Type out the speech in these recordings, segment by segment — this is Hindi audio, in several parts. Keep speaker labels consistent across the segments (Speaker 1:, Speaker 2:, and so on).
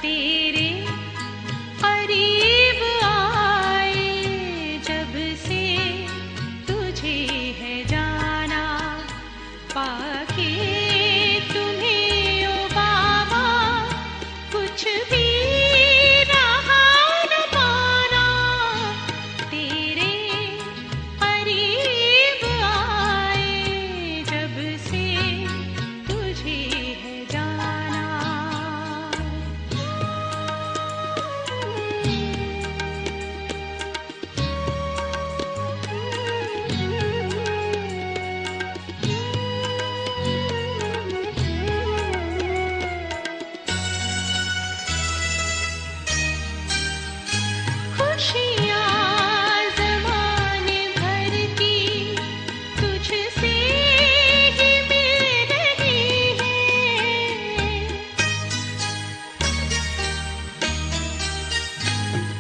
Speaker 1: तेरे करीब आए जब से तुझे है जाना, पाके तुम्हें ओ बाबा कुछ भी रहा न पाना। तेरे करीब आए जब से तुझे है जाना। खुशियाँ ज़माने भर की तुझसे ही मिल रही है।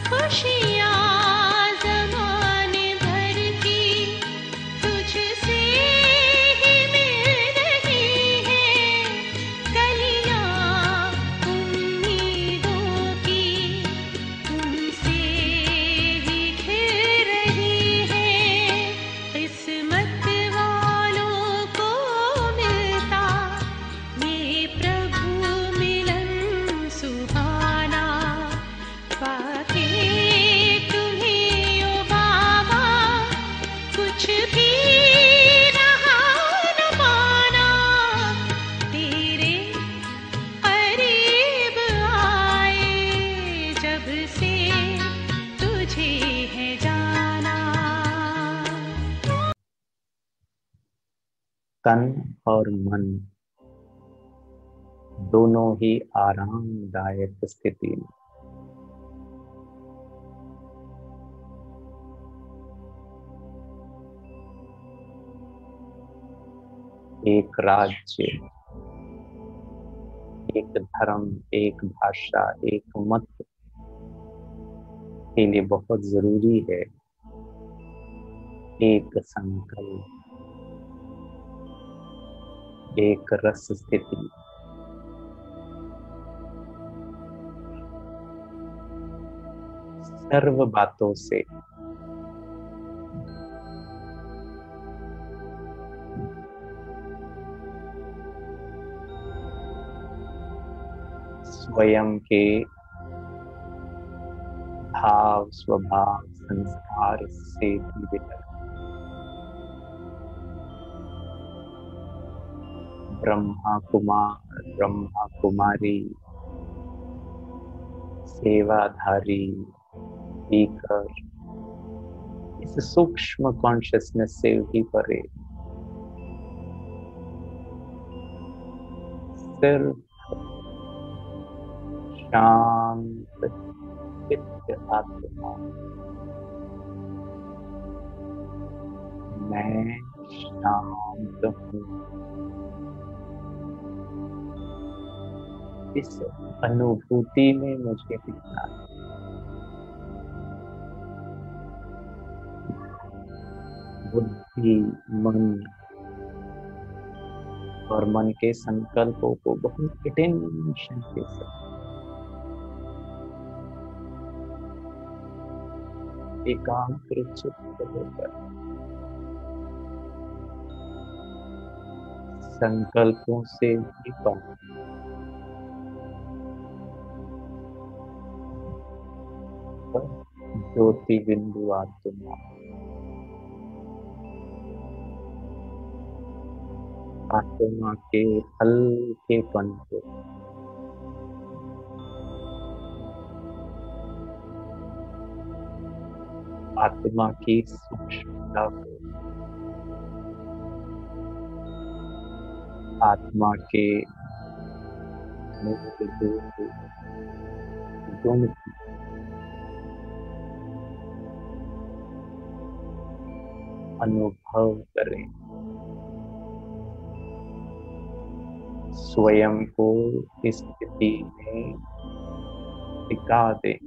Speaker 1: खुशियाँ ज़माने भर की तुझसे ही मिल रही है। गलियाँ उम्मीदों की तुमसे ही खिल रही है। किस्मत वालों को मिलता ये प्रभु मिलन सुहाना, पाके तुम्हें ओ बाबा कुछ भी रहा न पाना। तेरे करीब आए जब से तुझे है जाना।
Speaker 2: तन और मन दोनों ही आरामदायक स्थिति में, एक राज्य, एक धर्म, एक भाषा, एक मत के लिए बहुत जरूरी है एक संकल्प, एक रस स्थिति। सर्व बातों से स्वयं के भाव, स्वभाव, संस्कार से भी बेहतर ब्रह्मा कुमार, ब्रह्मा कुमारी, सेवाधारी, स्पीकर, इस सूक्ष्म कॉन्शियसनेस से भी परे सिर्फ शांत चित्त आत्मा, मैं शांत हूँ, इस अनुभूति में मुझे दिखना है। बुद्धि, मन और मन के संकल्पों को बहुत अटेंशन के साथ एकाग्र चित्त होकर संकल्पों से भी पर ज्योति बिंदु आत्मा, आत्मा के हल्केपन को, आत्मा की सूक्ष्मता को, आत्मा के मुक्त गुण की अनुभव करें। स्वयं को इस स्थिति में टिका दें।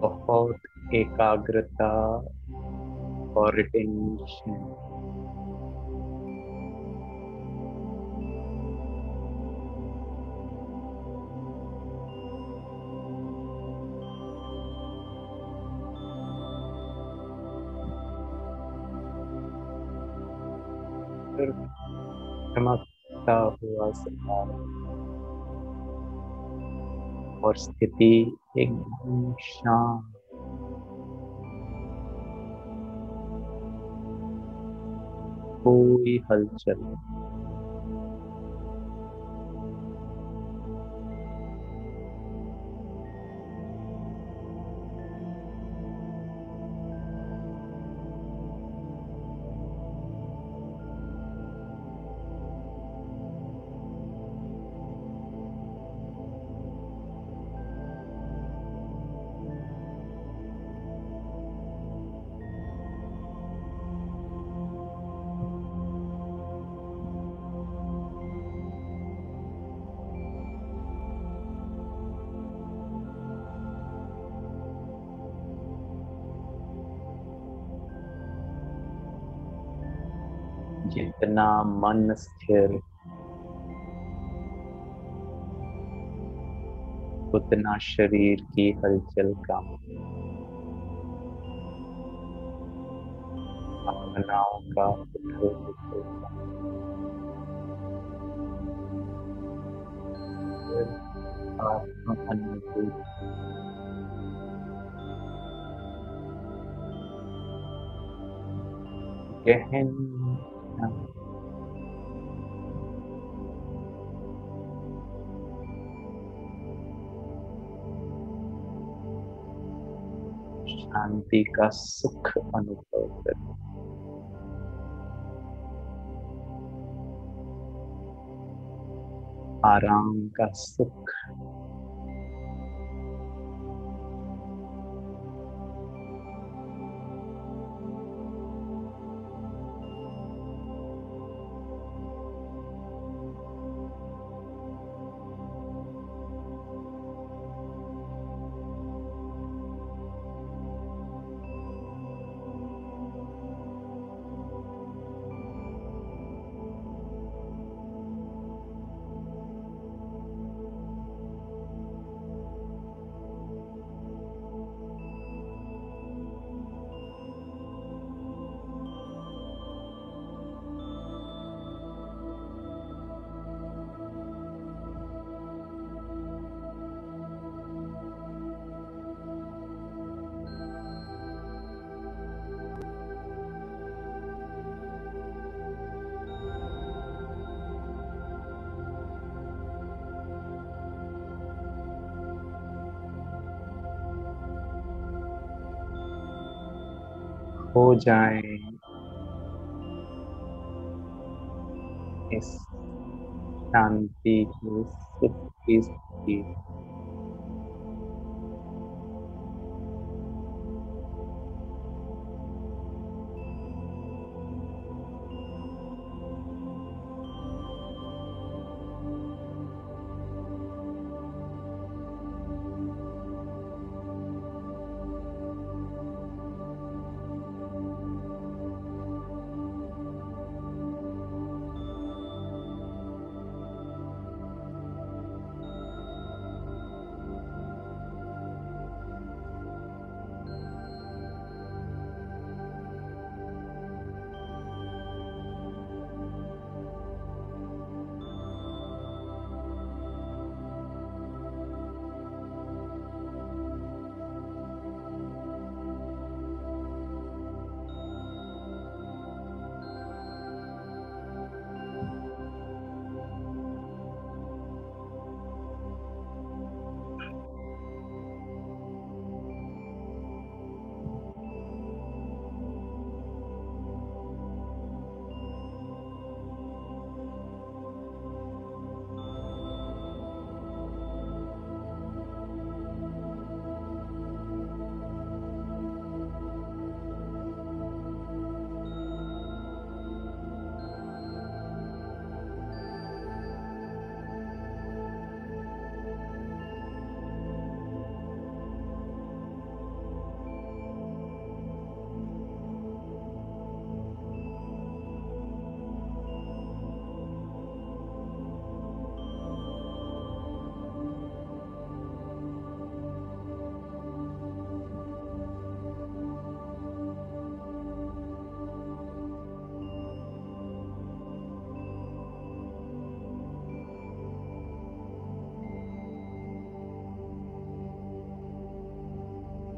Speaker 2: बहुत एकाग्रता और रिटेंशन सिर्फ चमकता हुआ सितारा और स्थिति एकदम शांत, कोई हलचल नहीं। जितना मन स्थिर, उतना शरीर की हलचल कम, भावनाओं का उथल पुथल कम, सिर्फ आत्म अनुभूति गहन शांति का सुख अनुभव करें। आराम का सुख, हो जाएं इस शांति की सुख की स्थिति।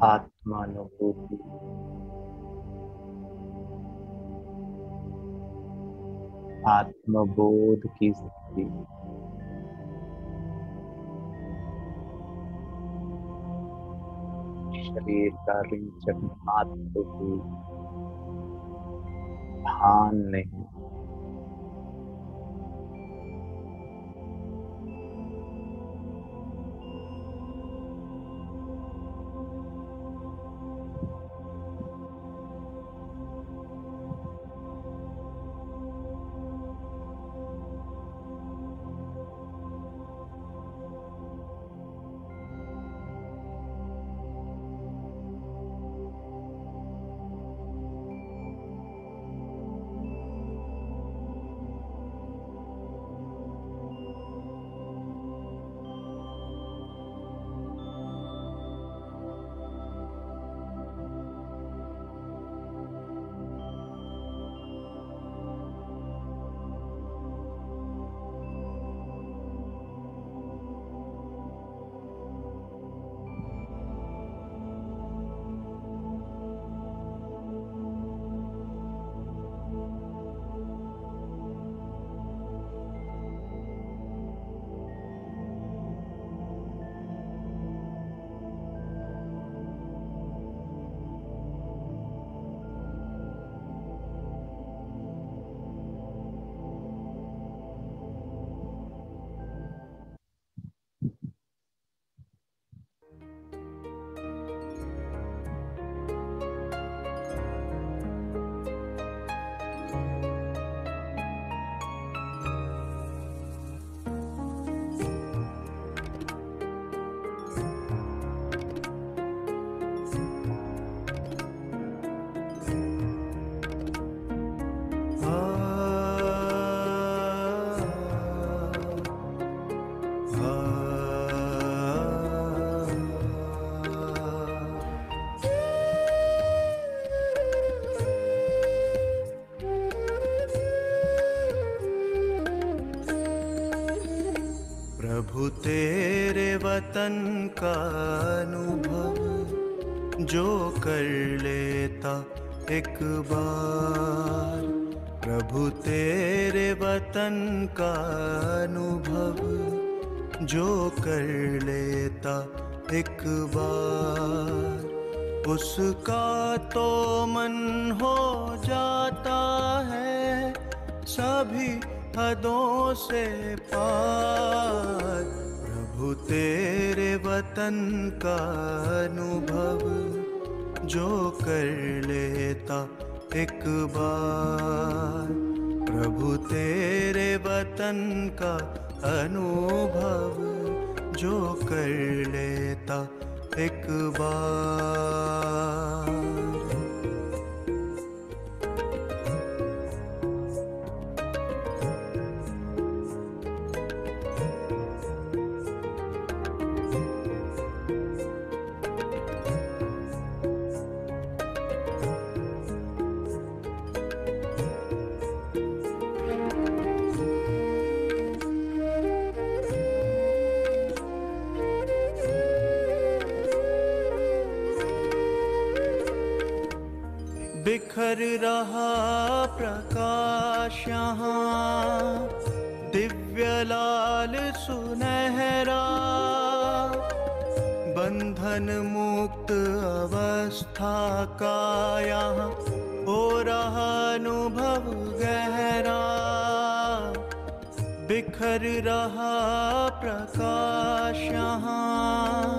Speaker 2: आत्मानुभूति, आत्मबोध की स्थिति, शरीर का रिंचक मात्र भी भान नहीं।
Speaker 3: प्रभु तेरे वतन का अनुभव जो कर लेता एक बार, प्रभु तेरे वतन का अनुभव जो कर लेता एक बार, उसका तो मन हो जाता है सभी हदों से पार। प्रभु तेरे वतन का अनुभव जो कर लेता एक बार, प्रभु तेरे वतन का अनुभव जो कर लेता एक बार। बिखर रहा प्रकाश यहाँ दिव्य लाल सुनहरा, बंधन मुक्त अवस्था का यहाँ हो रहा अनुभव गहरा। बिखर रहा प्रकाश यहाँ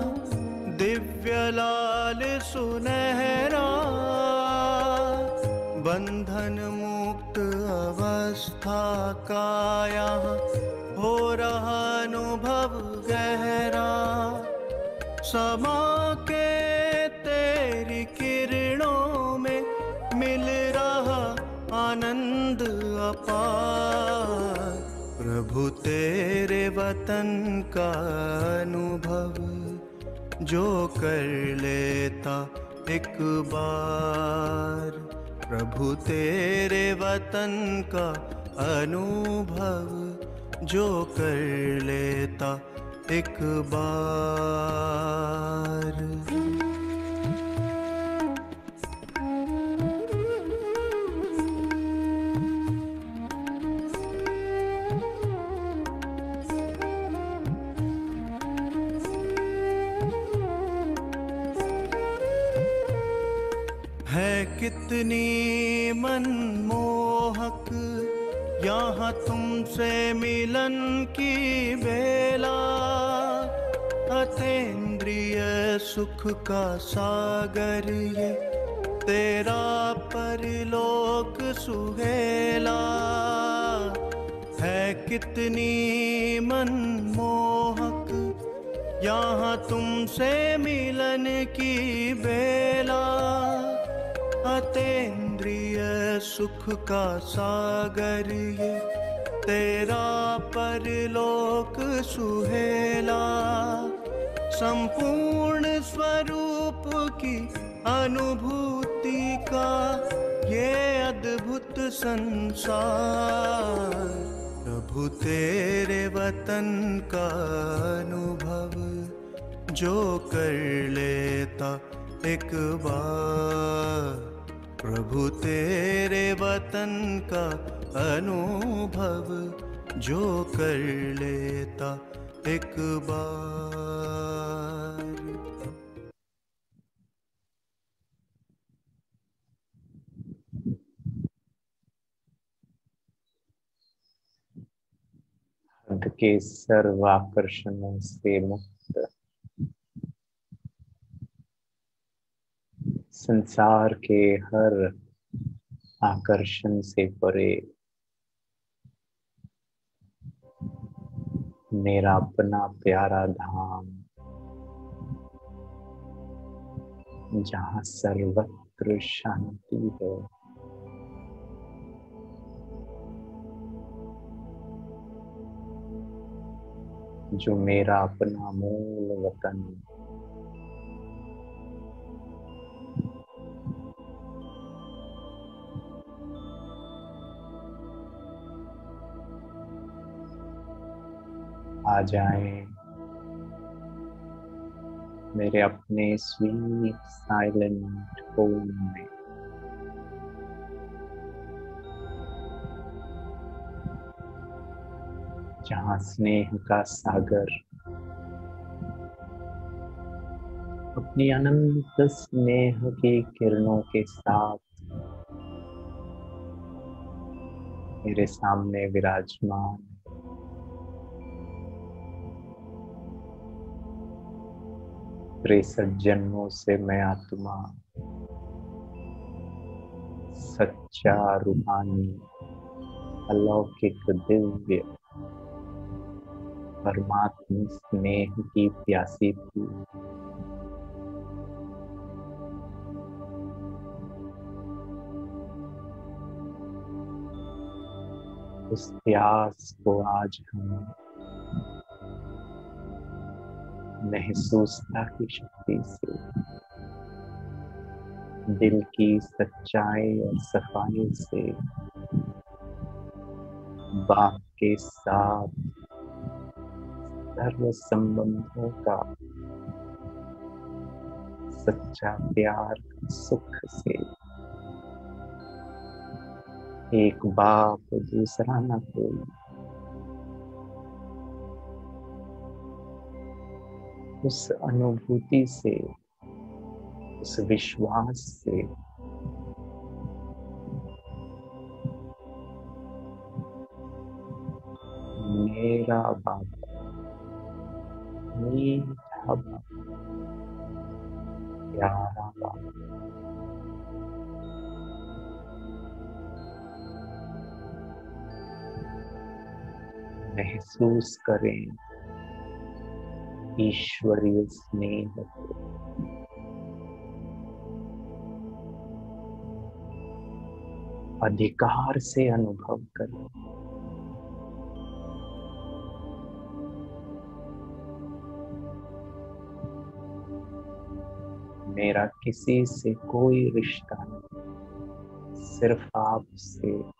Speaker 3: दिव्य लाल सुनहरा, बंधन मुक्त अवस्था का यहाँ हो रहा अनुभव गहरा। समा के तेरी किरणों में मिल रहा आनंद अपार, प्रभु तेरे वतन का अनुभव जो कर लेता एक बार, प्रभु तेरे वतन का अनुभव जो कर लेता एक बार। कितनी मनमोहक यहाँ तुमसे मिलन की बेला, अतीन्द्रिय सुख का सागर ये तेरा परलोक सुहेला। है कितनी मनमोहक यहाँ तुमसे मिलन की बेला, अतीन्द्रिय सुख का सागर ये तेरा परलोक सुहेला। संपूर्ण स्वरूप की अनुभूति का ये अद्भुत संसार, प्रभु तेरे वतन का अनुभव जो कर लेता एक बार। प्रभु तेरे वतन का अनुभव जो कर लेता एक बार।
Speaker 2: हद के सर्व आकर्षणों से मुक्त, संसार के हर आकर्षण से परे, मेरा अपना प्यारा धाम, जहाँ सर्वत्र शांति है। जो मेरा अपना मूल वतन, आ जाएं मेरे अपने स्वीट साइलेंट होम में। जहाँ स्नेह का सागर अपनी अनंत स्नेह की किरणों के साथ मेरे सामने विराजमान। तिरसठ जन्मों से मैं आत्मा, सच्चा रूहानी अलौकिक दिव्य परमात्मा स्नेह की प्यासी थी। उस प्यास को आज हम महसूसता की शक्ति से, दिल की सच्चाई और सफाई से, बाप के साथ सर्व संबंधों का सच्चा प्यार सुख से, एक बाप दूसरा न कोई, उस अनुभूति से, उस विश्वास से मेरा बाप, मीठा बाप, प्यारा बाप, महसूस करें ईश्वरीय स्नेह को। अधिकार से अनुभव करें। मेरा किसी से कोई रिश्ता नहीं, सिर्फ आपसे।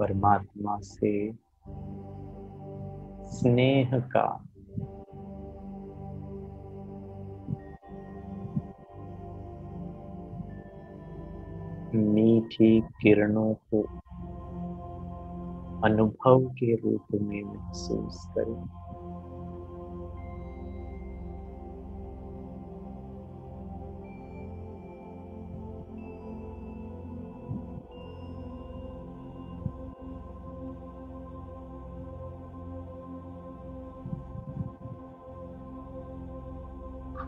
Speaker 2: परमात्मा से स्नेह का मीठी किरणों को अनुभव के रूप में महसूस करें।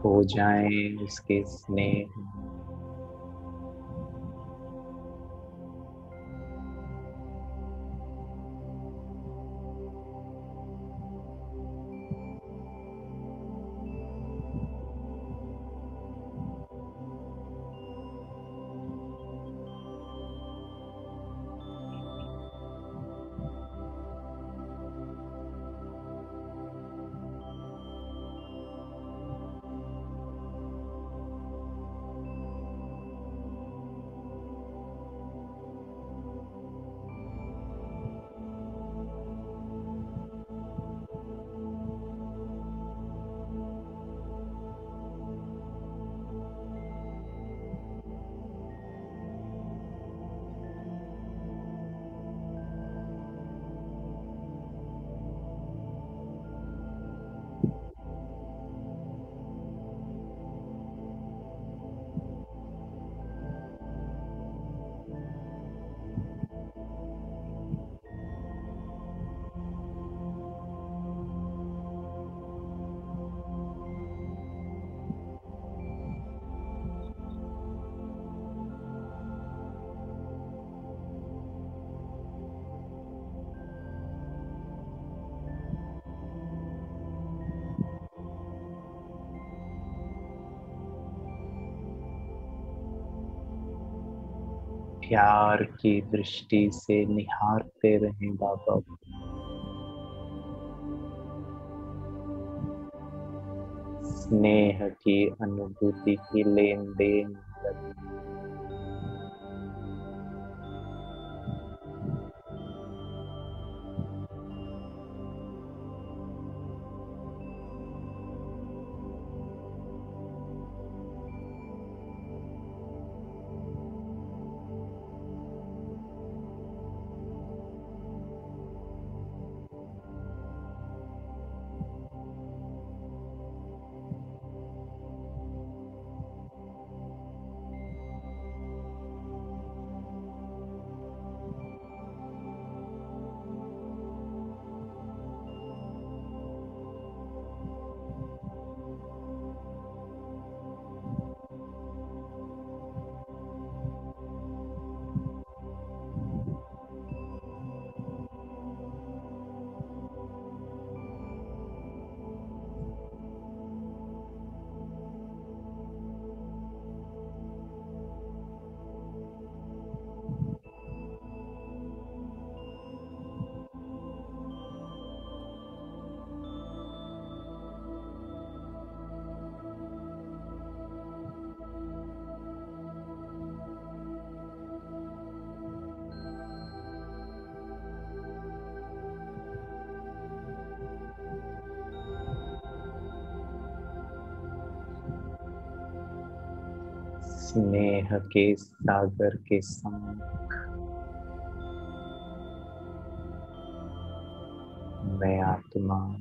Speaker 2: खो जाएं उसके स्नेह में। प्यार की दृष्टि से निहारते रहें बाबा को। स्नेह की अनुभूति की लेन देन करें। स्नेह के सागर के संग मैं आत्मा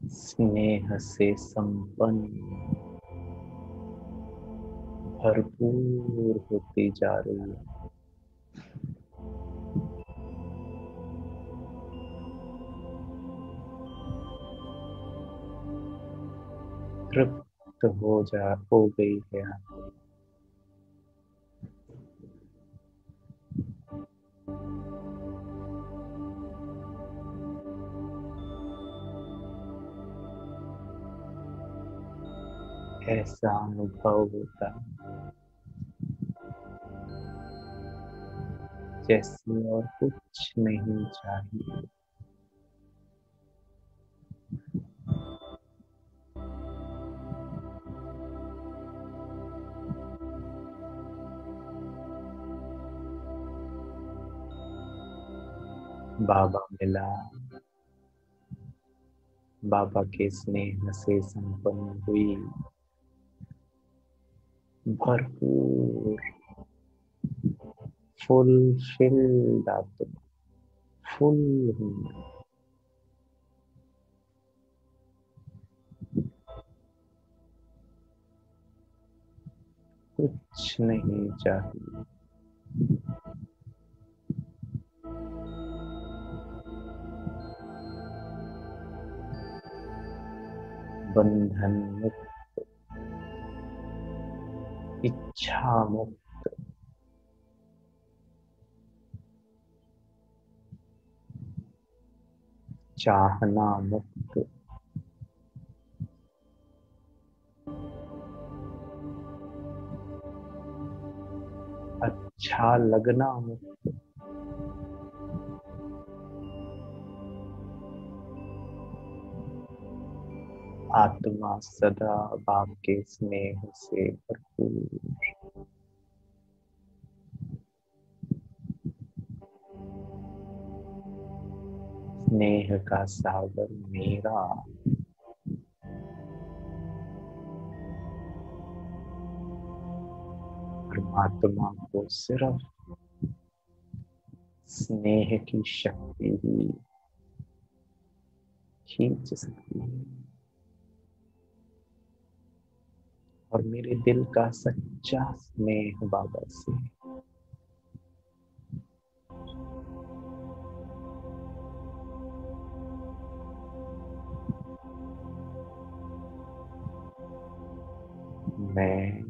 Speaker 2: स्नेह से संपन्न भरपूर होती जा रही है। तृप्त हो गई है। ऐसा अनुभव होता है जैसे और कुछ नहीं चाहिए। बाबा मिला, बाबा के स्नेह से संपन्न हुई भरपूर फुलफिल्ड आत्मा, फुल हुई। कुछ नहीं चाहिए। बंधन मुक्त, इच्छा मुक्त, चाहना मुक्त, अच्छा लगना मुक्त, आत्मा सदा बाप के स्नेह से भरपूर। स्नेह का सागर मेरा, परमात्मा को सिर्फ स्नेह की शक्ति ही खींच सकती है। और मेरे दिल का सच्चा स्नेह बाबा से मैं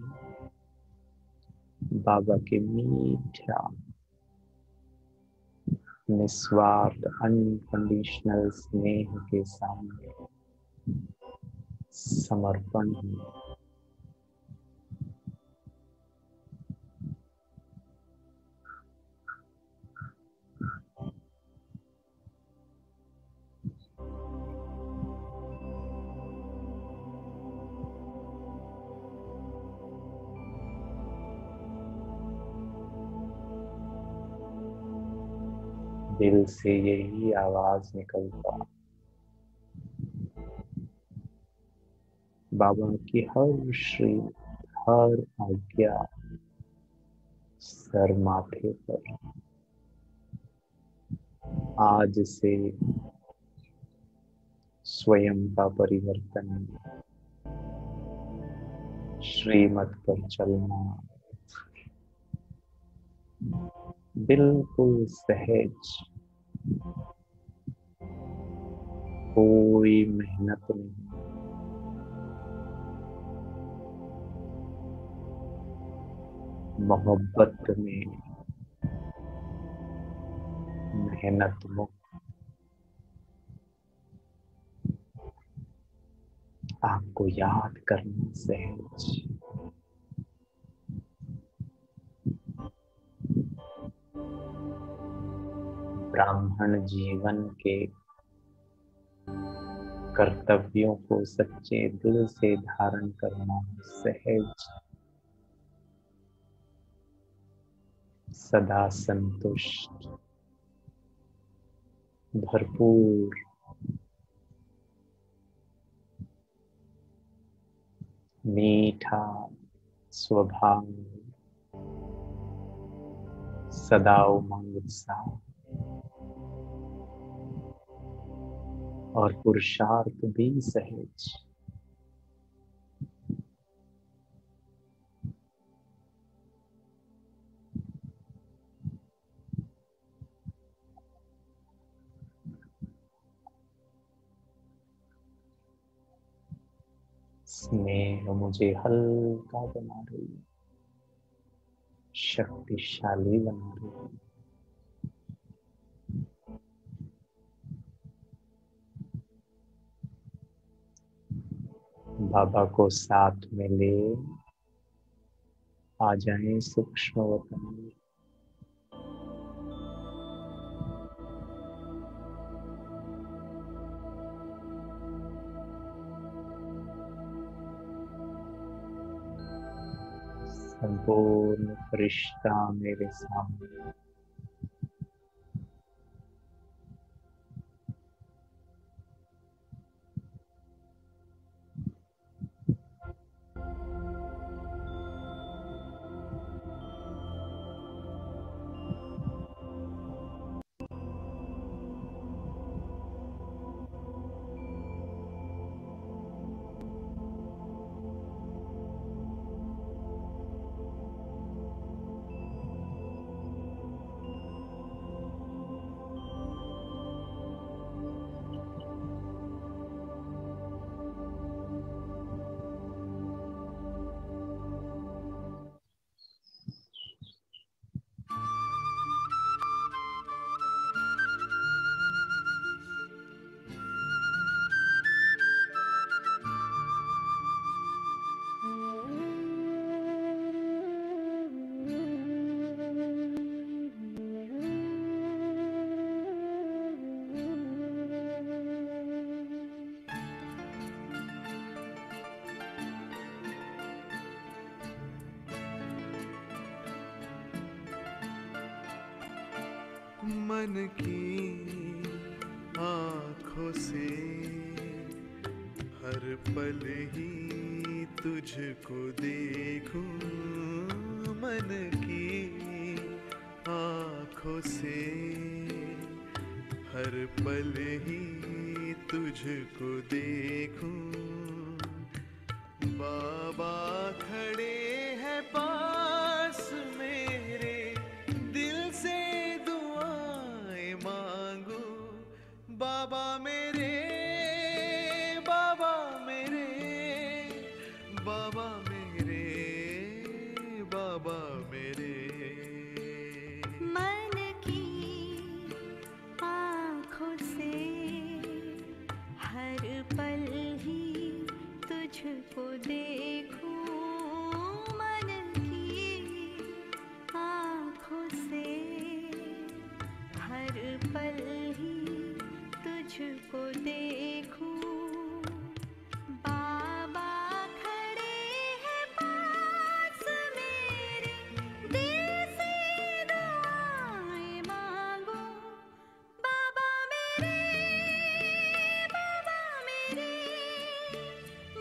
Speaker 2: बाबा के मीठा निस्वार्थ अनकंडीशनल स्नेह के सामने समर्पण हूँ। दिल से यही आवाज निकलता, बाबा की हर श्री, हर आज्ञा सर माथे पर। आज से स्वयं का परिवर्तन, श्रीमत पर चलना, बिल्कुल सहज, कोई मेहनत नहीं, मोहब्बत में मेहनत मुक्त, आपको याद करना सहज। ब्राह्मण जीवन के कर्तव्यों को सच्चे दिल से धारण करना सहज, सदा संतुष्ट, भरपूर, मीठा स्वभाव, सदा उमंग उत्साह और पुरुषार्थ भी सहज। स्नेह मुझे हल्का बना रही है, शक्तिशाली बना रही है। बाबा को साथ में ले आ जाएं सूक्ष्म वतन में। संपूर्ण फरिश्ता मेरे सामने,
Speaker 3: मन की आँखों से हर पल ही तुझको देखूं, मन की आँखों से हर पल ही तुझको देखूं। बाबा खड़े हैं पास मेरे, दिल से दुआएं मांगू। बाबा मेरे, बाबा मेरे, बाबा मेरे, बाबा मेरे।
Speaker 1: मन की आँखों से हर पल ही तुझको देखूं, मन की आँखों से हर पल ही तुझको देखूं। बाबा खड़े हैं पास मेरे, दिल से दुआएं मांगो। बाबा मेरे, बाबा मेरे,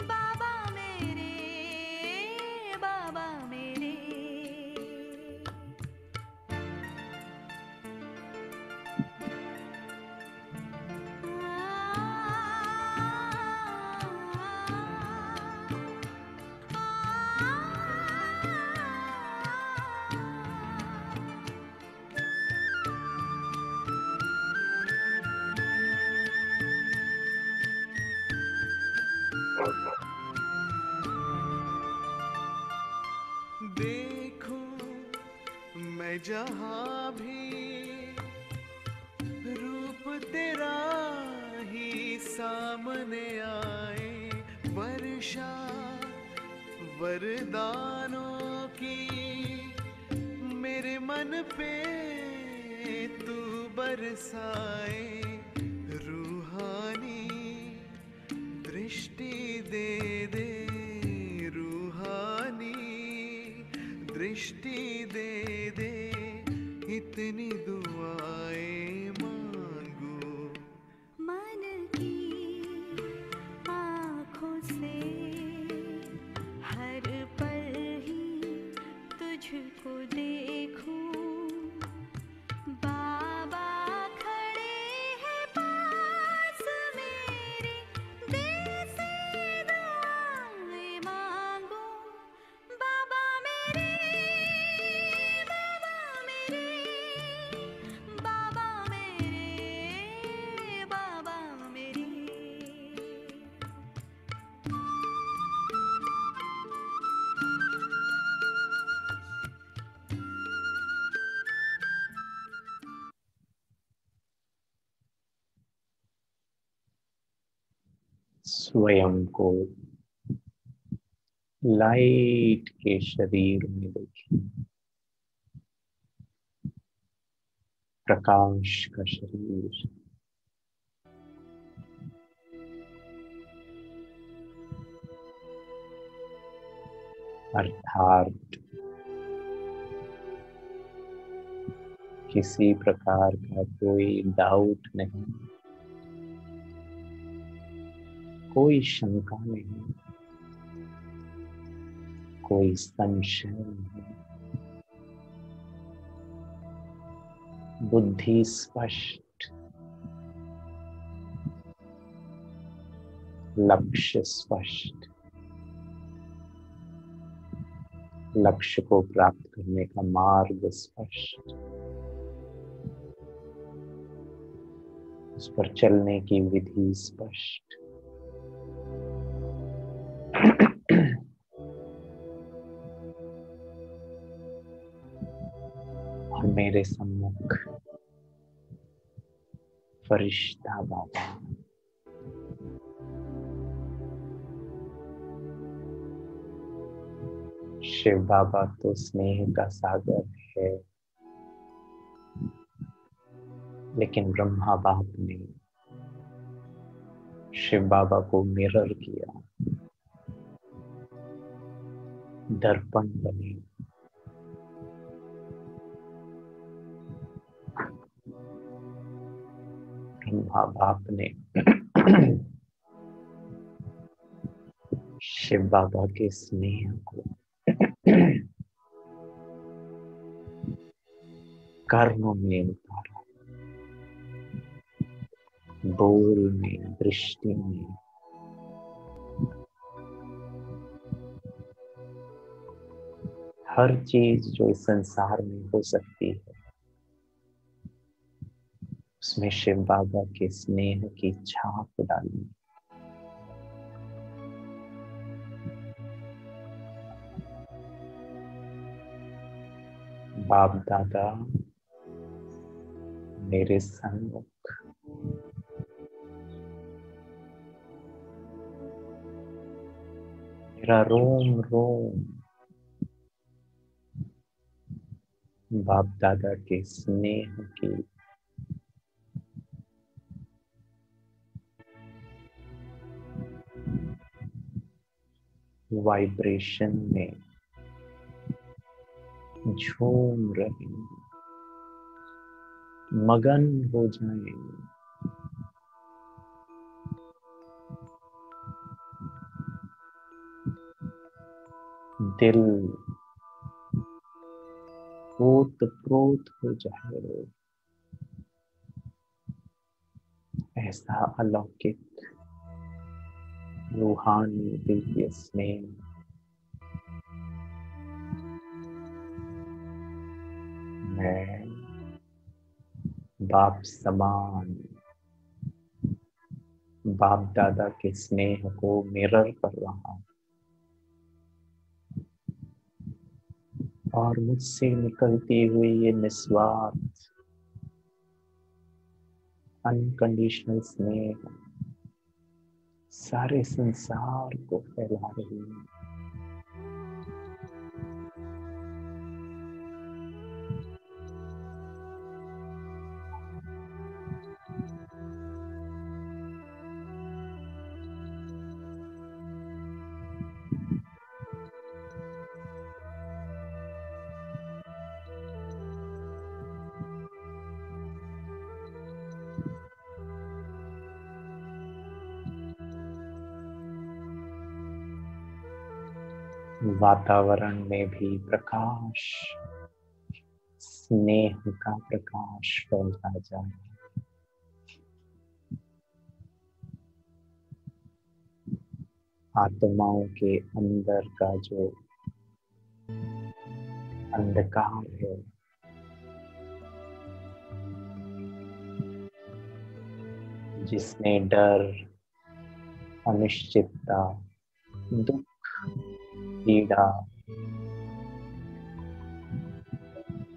Speaker 1: बाबा मेरे, बाबा मेरे।
Speaker 3: देखूं मैं जहाँ भी रूप तेरा ही सामने आए, वर्षा वरदानों की मेरे मन पे तू बरसाए। रूहानी दृष्टि दे दे, रूहानी दृष्टि दे दे, इतनी दुआएं मांगू।
Speaker 1: मन की आँखों से हर पल ही तुझको देखूं। बाबा खड़े हैं पास मेरे, दिल से दुआएं मांगो। बाबा मेरे, बाबा मेरे, बाबा मेरे, बाबा मेरे।
Speaker 2: स्वयं को लाइट के शरीर में देखिए, प्रकाश का शरीर। अर्थात किसी प्रकार का कोई डाउट नहीं, कोई शंका नहीं, कोई संशय नहीं। बुद्धि स्पष्ट, लक्ष्य स्पष्ट, लक्ष्य को प्राप्त करने का मार्ग स्पष्ट, उस पर चलने की विधि स्पष्ट। और मेरे सम्मुख फरिश्ता बाबा, शिव बाबा तो स्नेह का सागर है, लेकिन ब्रह्मा बाप ने शिव बाबा को मिरर किया, दर्पण बने। ब्रह्मा बाप ने शिव बाबा के स्नेह को कर्म में उतारा, बोल में, दृष्टि में, हर चीज जो इस संसार में हो सकती है उसमें शिव बाबा के स्नेह की छाप डाली। बाप दादा मेरे सन्मुख मेरा रोम रोम बाप दादा के स्नेह की वाइब्रेशन में झूम रहे, मगन हो जाए। दिल ओत-प्रोत हो जाए, ऐसा अलौकिक रूहानी दिव्य स्नेह मैं बाप समान बाप दादा के स्नेह को मिरर कर रहा हूं और मुझसे निकलती हुई ये निस्वार्थ अनकंडीशनल स्नेह सारे संसार को फैला रही है। वातावरण में भी प्रकाश, स्नेह का प्रकाश फैलता जा रहा है। आत्माओं के अंदर का जो अंधकार है जिसने डर, अनिश्चितता, दुख, पीड़ा,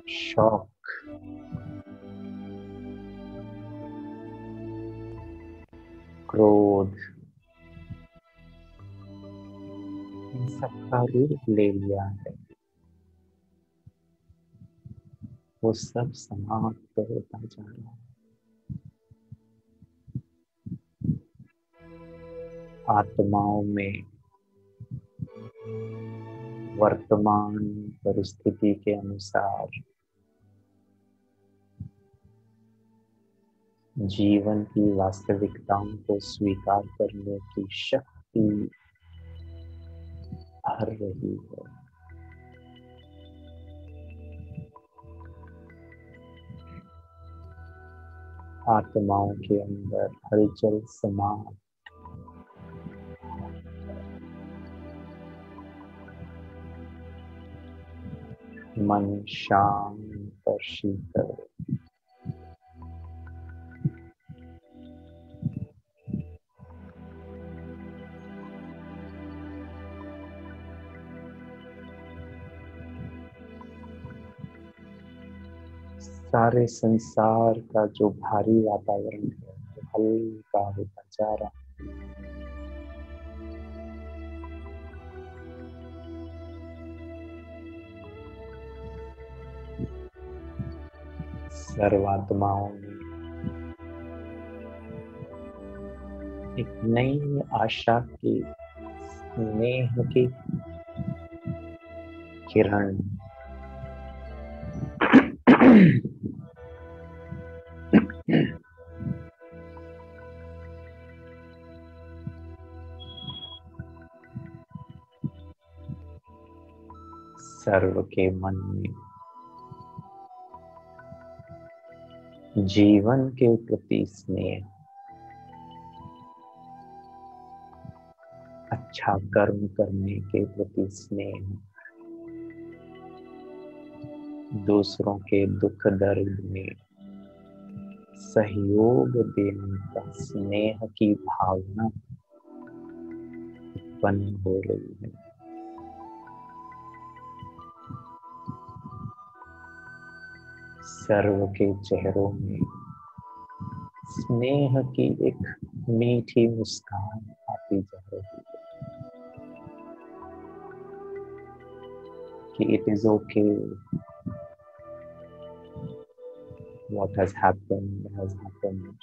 Speaker 2: शौक, क्रोध इन सब का रूप ले लिया है, वो सब समाप्त होता जा रहा है। आत्माओं में वर्तमान परिस्थिति के अनुसार जीवन की वास्तविकताओं को स्वीकार करने की शक्ति भर रही है। आत्माओं के अंदर हलचल समाप्त, मन शांत और शीतल। सारे संसार का जो भारी वातावरण है वो हल्का होता जा रहा है। सर्वात्माओं में एक नई आशा की, स्नेह की किरण सर्व के मन में जीवन के प्रति स्नेह, अच्छा कर्म करने के प्रति स्नेह, दूसरों के दुख दर्द में सहयोग देने का स्नेह की भावना उत्पन्न हो रही है। सर्व के चेहरों में स्नेह की एक मीठी मुस्कान आती जा रही है कि it is okay, what has happened has happened.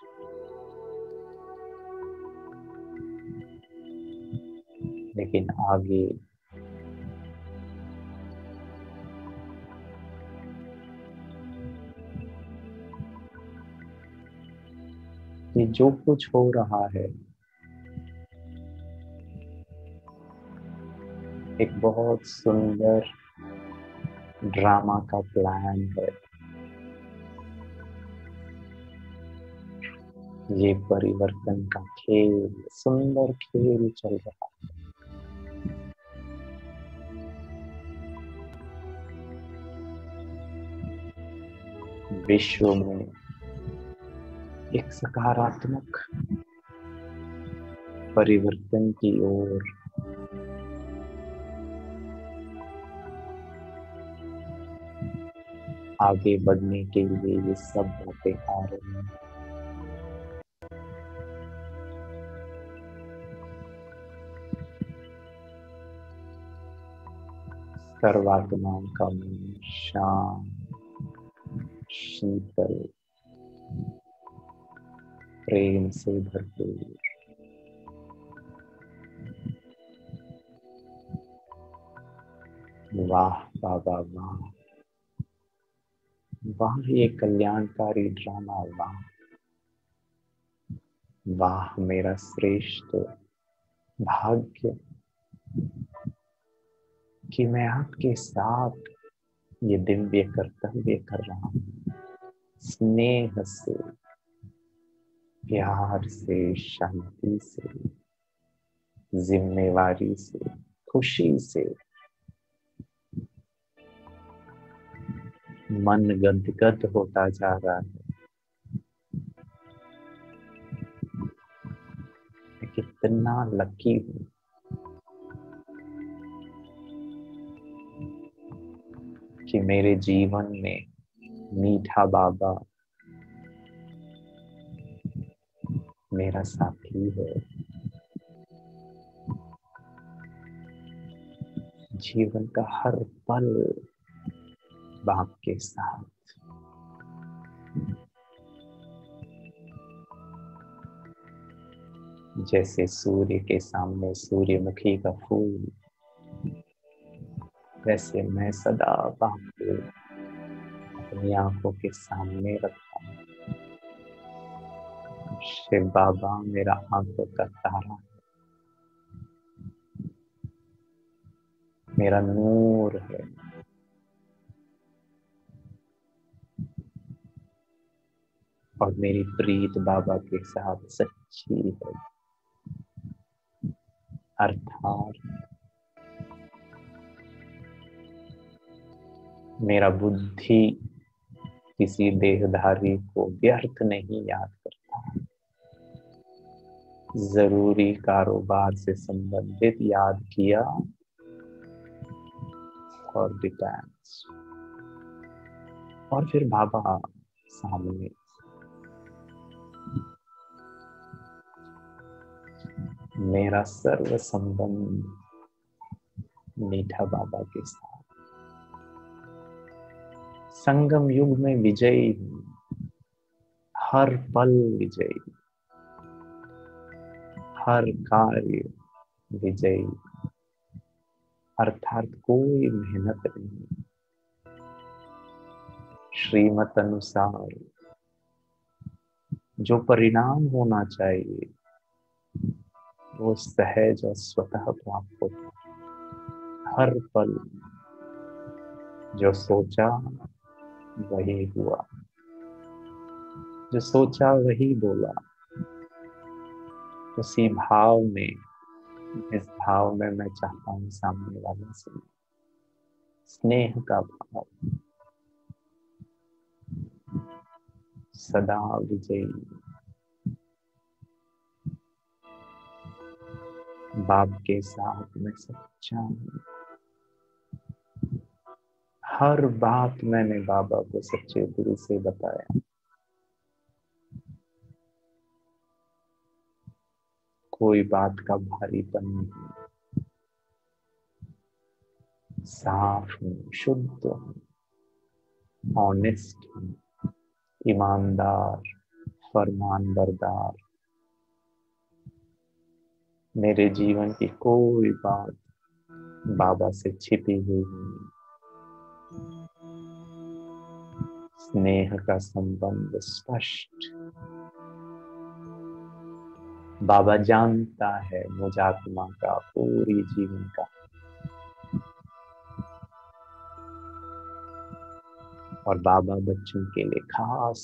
Speaker 2: लेकिन आगे ये जो कुछ हो रहा है एक बहुत सुंदर ड्रामा का प्लान है। ये परिवर्तन का खेल, सुंदर खेल चल रहा है। विश्व में एक सकारात्मक परिवर्तन की ओर आगे बढ़ने के लिए ये सब बातें आ रही हैं। सर्वात्माओं का मन शांत, शीतल, प्रेम से भरपूर, वाह बाबा वाह, वाह ये कल्याणकारी ड्रामा, वाह वाह मेरा श्रेष्ठ भाग्य कि मैं आपके साथ ये दिव्य कर्तव्य कर रहा हूँ। स्नेह से, प्यार से, शांति से, जिम्मेवारी से, खुशी से, मन गदगद होता जा रहा है। मैं कितना लकी हूँ कि मेरे जीवन में मीठा बाबा मेरा साथी है। जीवन का हर पल बाप के साथ। जैसे सूर्य के सामने सूर्यमुखी का फूल, वैसे मैं सदा बाप को अपनी आंखों के सामने रखता हूँ। शिव बाबा मेरा आंखों का तारा है, मेरा नूर है। और मेरी प्रीत बाबा के साथ सच्ची है। अर्थात मेरा बुद्धि किसी देहधारी को व्यर्थ नहीं याद करता। जरूरी कारोबार से संबंधित याद किया और डिटेल्स, और फिर बाबा सामने। मेरा सर्व संबंध मीठा बाबा के साथ। संगम युग में विजयी हूँ, हर पल विजयी, हर कार्य विजयी। अर्थात कोई मेहनत नहीं, श्रीमत अनुसार जो परिणाम होना चाहिए वो सहज और स्वतः प्राप्त होता है। हर पल जो सोचा वही हुआ, जो सोचा वही बोला। उसी भाव में, इस भाव में मैं चाहता हूँ सामने वाले से स्नेह का भाव, सदा विजयी। बाप के साथ मैं सच्चा हूँ। हर बात मैंने बाबा को सच्चे दिल से बताया। कोई बात का भारीपन नहीं। साफ हूँ, शुद्ध हूँ, ऑनेस्ट हूँ, ईमानदार, फरमान बरदार। मेरे जीवन की कोई बात बाबा से छिपी हुई नहीं। स्नेह का संबंध स्पष्ट। बाबा जानता है मुझ आत्मा का पूरी जीवन का। और बाबा बच्चों के लिए खास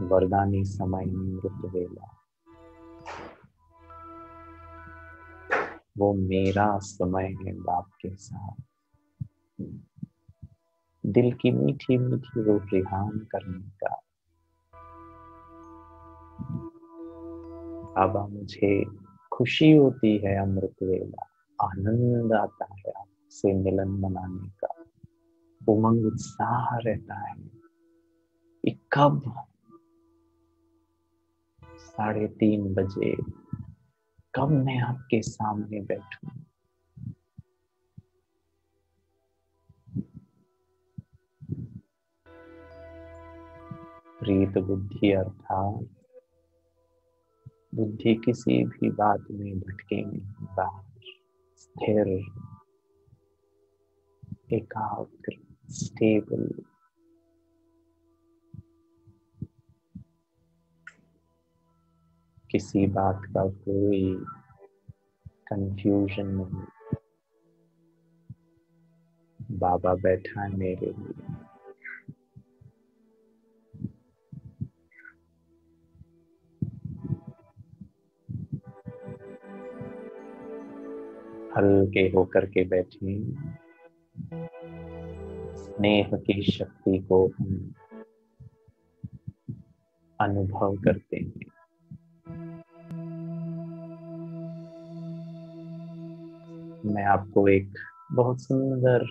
Speaker 2: वरदानी समय मृत वेला, वो मेरा समय है बाप के साथ। दिल की मीठी मीठी रोटियां करने का। बाबा मुझे खुशी होती है अमृत वेला, आनंद आता है आपसे मिलन मनाने का, उमंग उत्साह रहता है कि कब 3:30 बजे कब मैं आपके सामने बैठूं। प्रीत बुद्धि अर्थात बुद्धि किसी भी बात में भटके नहीं, बाहर स्थिर, एकाग्र, स्टेबल। किसी बात का कोई कंफ्यूजन नहीं। बाबा बैठा है मेरे लिए। हल्के होकर के बैठे, स्नेह की शक्ति को हम अनुभव करते हैं। मैं आपको एक बहुत सुंदर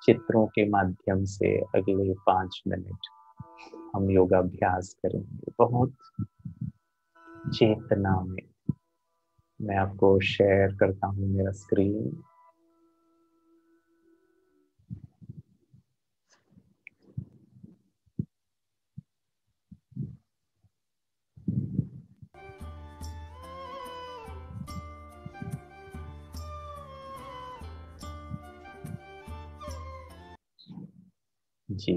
Speaker 2: चित्रों के माध्यम से अगले 5 मिनट हम योगाभ्यास करेंगे, बहुत चेतना में। मैं आपको शेयर करता हूँ मेरा स्क्रीन। जी,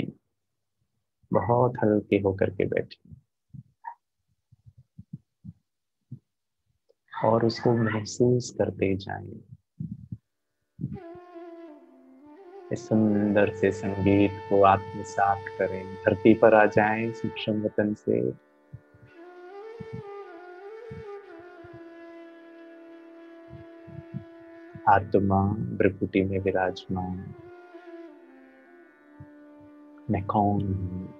Speaker 2: बहुत हल्के होकर के बैठे और उसको महसूस करते जाएं। इस सुंदर से संगीत को आत्मसात करें। धरती पर आ जाएं सूक्ष्म वतन से। आत्मा भ्रकुटी में विराजमान। मैं कौन हूँ?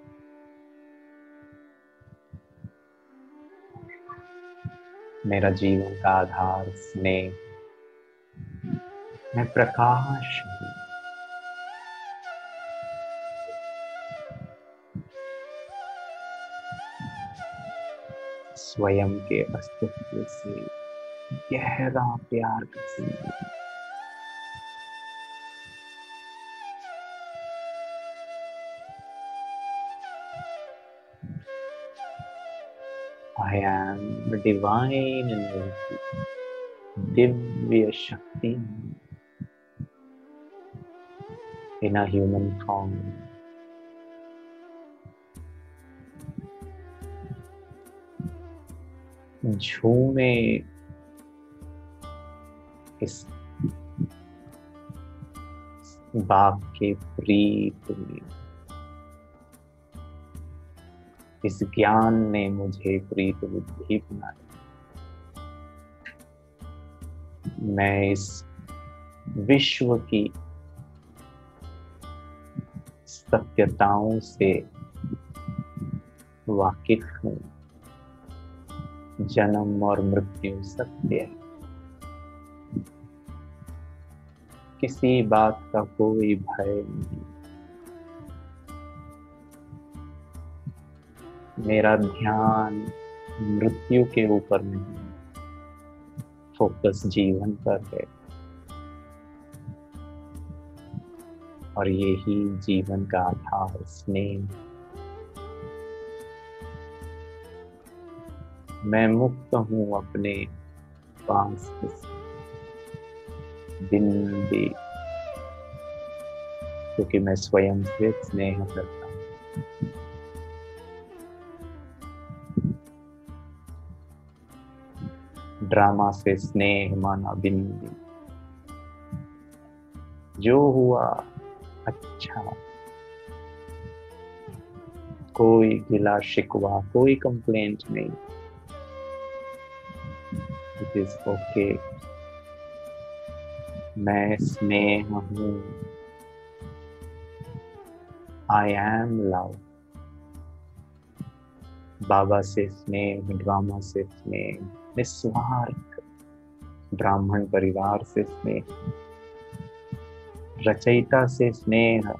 Speaker 2: मेरा जीवन का आधार स्नेह। मैं प्रकाश हूँ। स्वयं के अस्तित्व से गहरा प्यार का संबंध। I am a divine energy, Divya शक्ति in a human form. झूमे इस बाप के प्रीत में। इस ज्ञान ने मुझे प्रीत बुद्धि बनाया। मैं इस विश्व की सत्यताओं से वाकिफ हूँ। जन्म और मृत्यु सत्य है। किसी बात का कोई भय नहीं। मेरा ध्यान मृत्यु के ऊपर नहीं, फोकस जीवन पर है। और यही जीवन का आधार स्नेह। मैं मुक्त हूँ अपने पास दिन भी, क्योंकि मैं स्वयं से स्नेह करता हूँ। ड्रामा से स्नेह माना बिंदी। जो हुआ अच्छा, कोई गिला शिकवा, कोई कंप्लेंट नहीं। It is okay. मैं स्नेह हूँ। I am love. बाबा से स्नेह, ड्रामा से स्नेह, निस्वार्थ ब्राह्मण परिवार से स्नेह, रचयिता से स्नेह,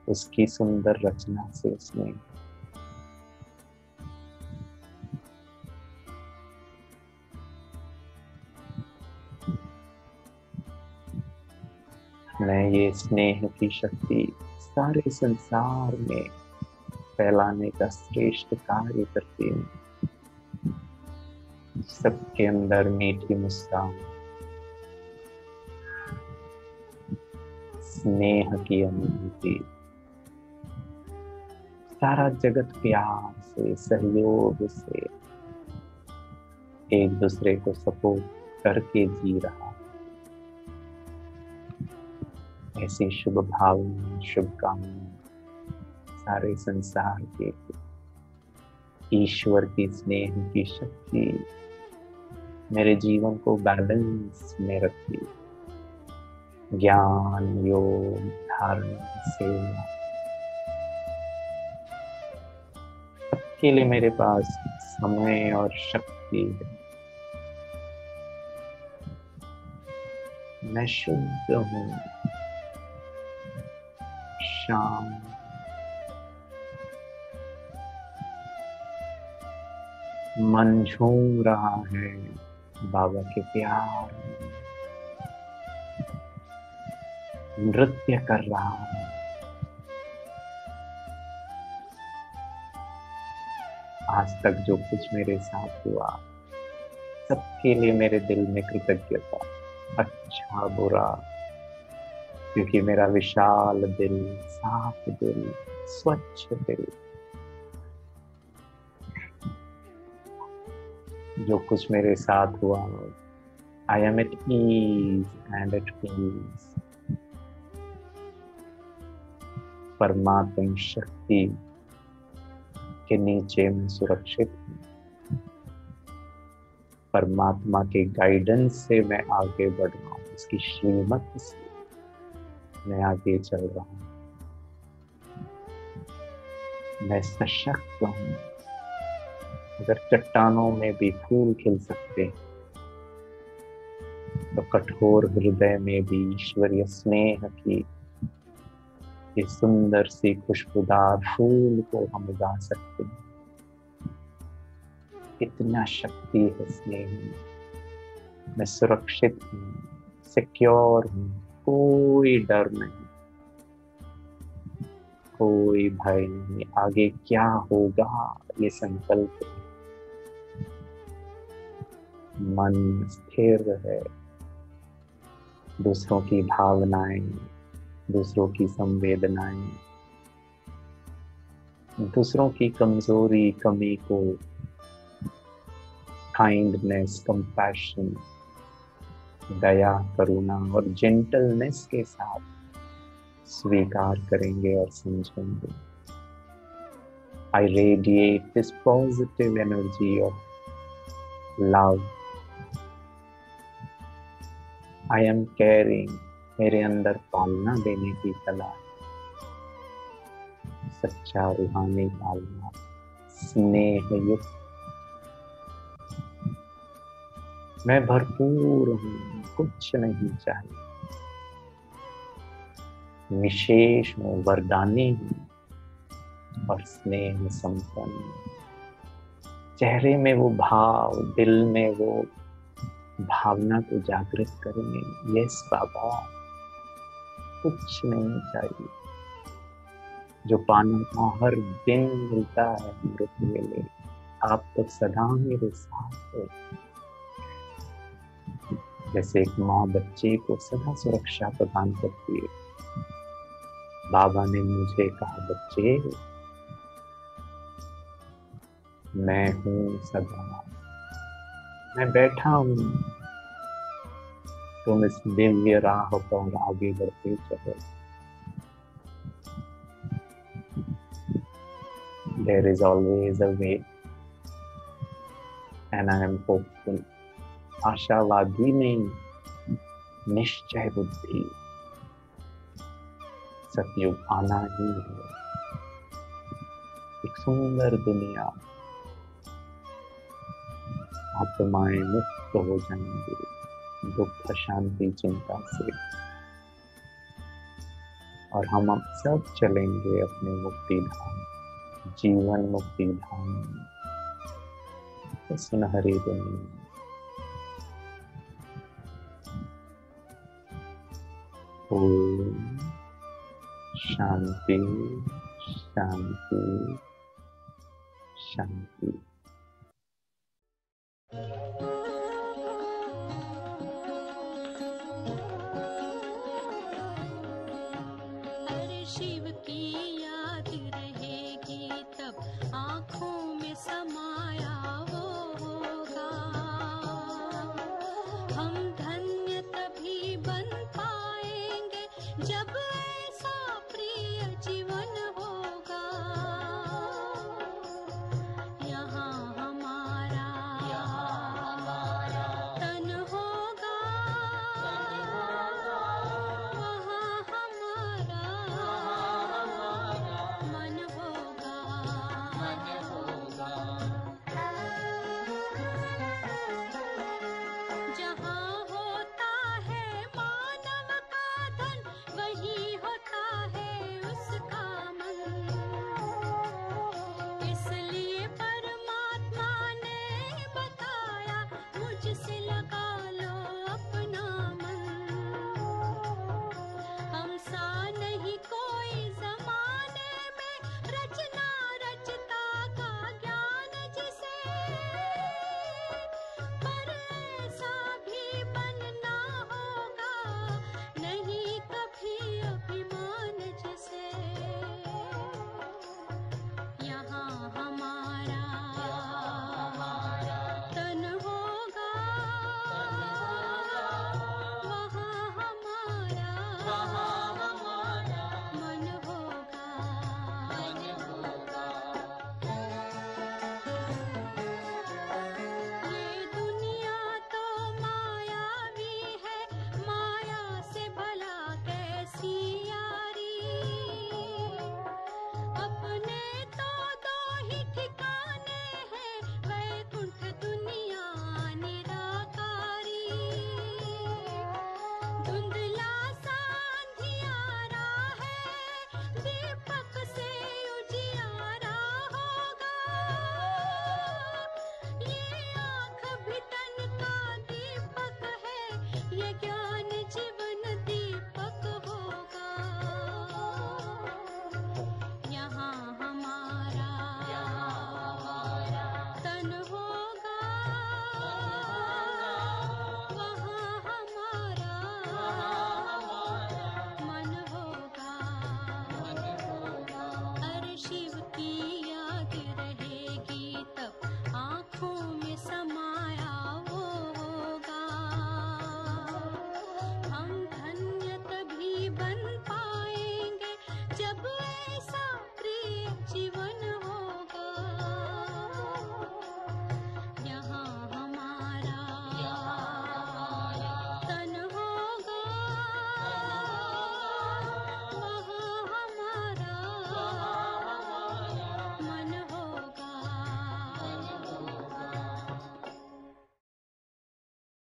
Speaker 2: उसकी सुंदर रचना से स्नेह। मैं ये स्नेह की शक्ति सारे संसार में फैलाने का श्रेष्ठ कार्य करती हूँ। सबके अंदर मीठी मुस्कान, स्नेह की अनुभूति। सारा जगत प्यार से, सहयोग से एक दूसरे को सपोर्ट करके जी रहा। ऐसी शुभ भावना, शुभकामना सारे संसार के। ईश्वर की स्नेह की शक्ति मेरे जीवन को बैलेंस में रखती। ज्ञान, योग, धारणा, सेवा, सबके लिए मेरे पास समय और शक्ति है। मैं शुद्ध हूँ, शांत, मन झूम रहा है बाबा के प्यार में, नृत्य कर रहा है। आज तक जो कुछ मेरे साथ हुआ, सबके लिए मेरे दिल में कृतज्ञता, अच्छा बुरा, क्योंकि मेरा विशाल दिल, साफ दिल, स्वच्छ दिल, जो कुछ मेरे साथ हुआ, I am at ease and at peace. परमात्मा शक्ति के नीचे मैं सुरक्षित हूँ। परमात्मा के गाइडेंस से मैं आगे बढ़ रहा हूँ। उसकी श्रीमत से मैं आगे चल रहा हूँ। मैं सशक्त हूँ। अगर चट्टानों में भी फूल खिल सकते हैं, तो कठोर हृदय में भी ईश्वरीय स्नेह की इस सुंदर सी खुशबूदार फूल को हम उगा सकते हैं। इतना शक्ति है स्नेह में। मैं सुरक्षित हूँ, सिक्योर हूँ, कोई डर नहीं, कोई भय नहीं। आगे क्या होगा ये संकल्प है। मन स्थिर है। दूसरों की भावनाएं, दूसरों की संवेदनाएं, दूसरों की कमजोरी, कमी को काइंडनेस, कंपैशन, दया, करुणा और जेंटलनेस के साथ स्वीकार करेंगे और समझेंगे। I radiate this positive energy of love. I am carrying, मेरे अंदर पालना देने की कला, सच्चा रूहानी पालना, स्नेह युक्त। मैं भरपूर हूँ, कुछ नहीं चाहिए। विशेष हूँ, वरदानी हूँ और स्नेह संपन्न। चेहरे में वो भाव, दिल में वो भावना को जागृत करेंगे। यस बाबा, कुछ नहीं चाहिए। जो पाना का हर दिन मिलता है अमृत वेले, आप तो सदा मेरे साथ हो। जैसे एक माँ बच्चे को सदा सुरक्षा प्रदान करती है, बाबा ने मुझे कहा, बच्चे मैं हूँ सदा, मैं बैठा हूँ, तुम इस दिव्य राह पर आगे बढ़ते चलो। There is always a way and I am hopeful. आशावादी नहीं, निश्चय बुद्धि। सतयुग आना ही है। एक सुंदर दुनिया, आत्माएं मुक्त हो जाएंगे दुख, शांति, चिंता से, और हम सब चलेंगे अपने मुक्ति धाम, जीवन मुक्ति धाम, सुनहरी दुनिया। ओम शांति शांति शांति।